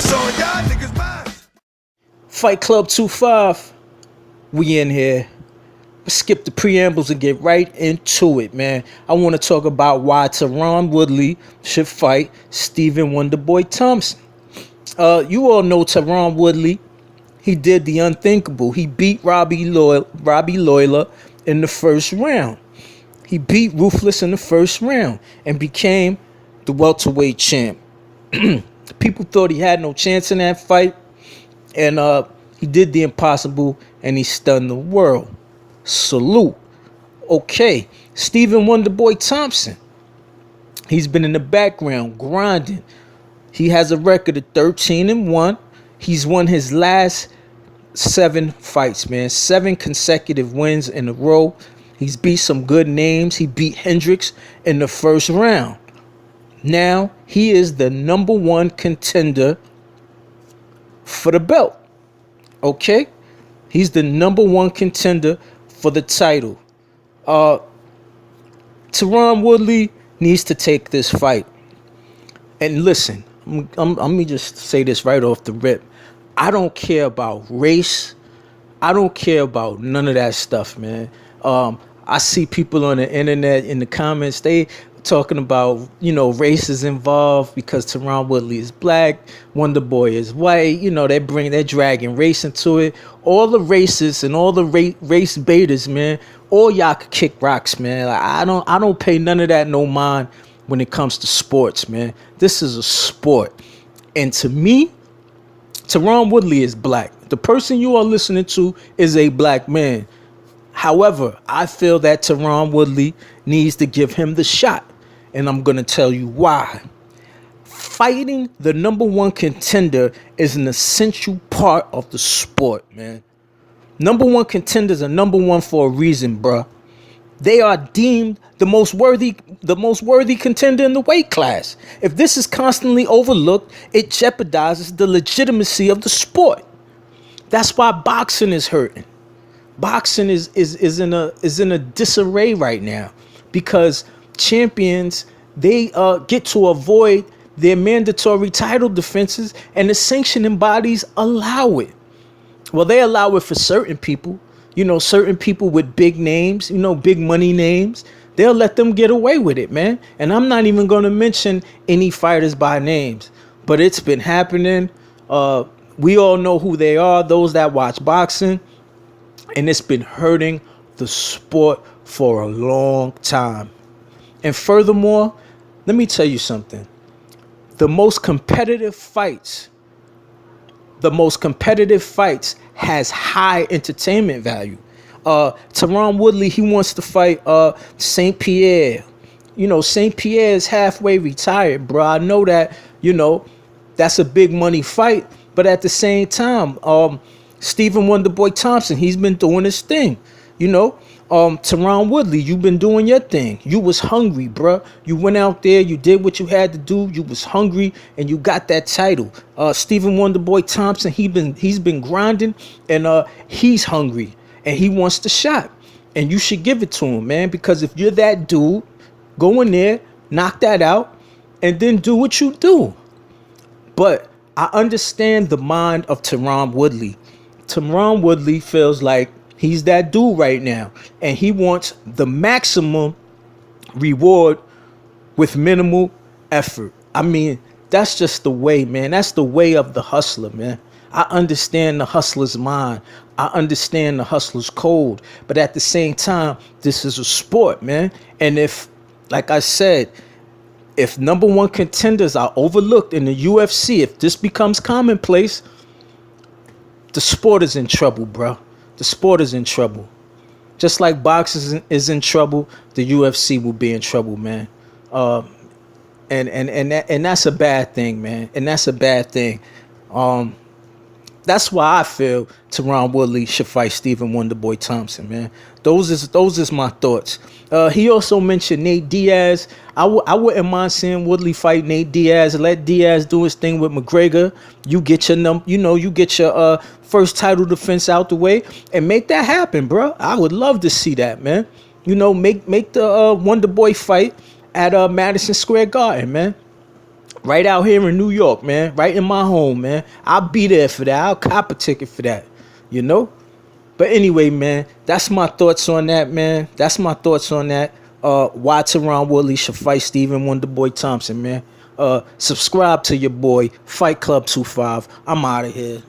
What's on y'all niggas' minds? Fight Club 25. We in here. Let's skip the preambles and get right into it, man. I want to talk about why Tyron Woodley should fight Stephen Wonderboy Thompson. You all know Tyron Woodley. He did the unthinkable. He beat Robbie Lawler in the first round. He beat Ruthless in the first round and became the welterweight champ. People thought he had no chance in that fight, and he did the impossible and he stunned the world. Salute. Okay, Stephen Wonderboy Thompson. He's been in the background grinding. He has a record of 13-1. He's won his last 7 fights, man. 7 consecutive wins in a row. He's beat some good names. He beat Hendricks in the first round. Now he is the #1 contender for the belt. Okay? He's the #1 contender for the title. Tyron Woodley needs to take this fight. And listen, let me just say this right off the rip. I don't care about race. I don't care about none of that stuff, man. I see people on the internet in the comments, they talking about, race is involved because Tyron Woodley is black, Wonderboy is white. They're dragging race into it. All the racists and all the race baiters, man, all y'all could kick rocks, man. Like, I don't pay none of that no mind when it comes to sports, man. This is a sport. And to me, Tyron Woodley is black. The person you are listening to is a black man. However, I feel that Tyron Woodley needs to give him the shot. And I'm going to tell you why. Fighting the #1 contender is an essential part of the sport, man. #1 contenders are #1 for a reason, bruh. They are deemed the most worthy contender in the weight class. If this is constantly overlooked, it jeopardizes the legitimacy of the sport. That's why boxing is hurting. Boxing is in a disarray right now because champions, they get to avoid their mandatory title defenses, and the sanctioning bodies allow it. Well, they allow it for certain people. Certain people with big names, big money names, they'll let them get away with it, man. And I'm not even going to mention any fighters by names, but it's been happening. We all know who they are, those that watch boxing, and it's been hurting the sport for a long time. And furthermore, let me tell you something. The most competitive fights has high entertainment value. Tyron Woodley, he wants to fight St. Pierre. St. Pierre is halfway retired, bro. I know that, that's a big money fight. But at the same time, Stephen Wonderboy Thompson, he's been doing his thing. Tyron Woodley, you've been doing your thing. You was hungry, bruh. You went out there, you did what you had to do. You was hungry, and you got that title. Stephen Wonderboy Thompson, he's been grinding, and he's hungry, and he wants the shot. And you should give it to him, man, because if you're that dude, go in there, knock that out, and then do what you do. But I understand the mind of Tyron Woodley. Tyron Woodley feels like he's that dude right now, and he wants the maximum reward with minimal effort. I mean, that's just the way, man. That's the way of the hustler, man. I understand the hustler's mind. I understand the hustler's code. But at the same time, this is a sport, man. And if, like I said, if #1 contenders are overlooked in the UFC, if this becomes commonplace, the sport is in trouble, bro. The sport is in trouble. Just like boxing is in trouble, the UFC will be in trouble, man. And that's a bad thing, man. And that's a bad thing. That's why I feel Tyron Woodley should fight Stephen Wonderboy Thompson, man. Those is my thoughts. He also mentioned Nate Diaz. I wouldn't mind seeing Woodley fight Nate Diaz. Let Diaz do his thing with McGregor. You get your first title defense out the way and make that happen, bro. I would love to see that, man. Make the Wonderboy fight at Madison Square Garden, man. Right out here in New York, man. Right in my home, man. I'll be there for that. I'll cop a ticket for that. You know? But anyway, man, that's my thoughts on that, man. That's my thoughts on that. Why Tyron Woodley should fight Stephen Wonderboy Thompson, man. Subscribe to your boy, Fight Club 25. I'm out of here.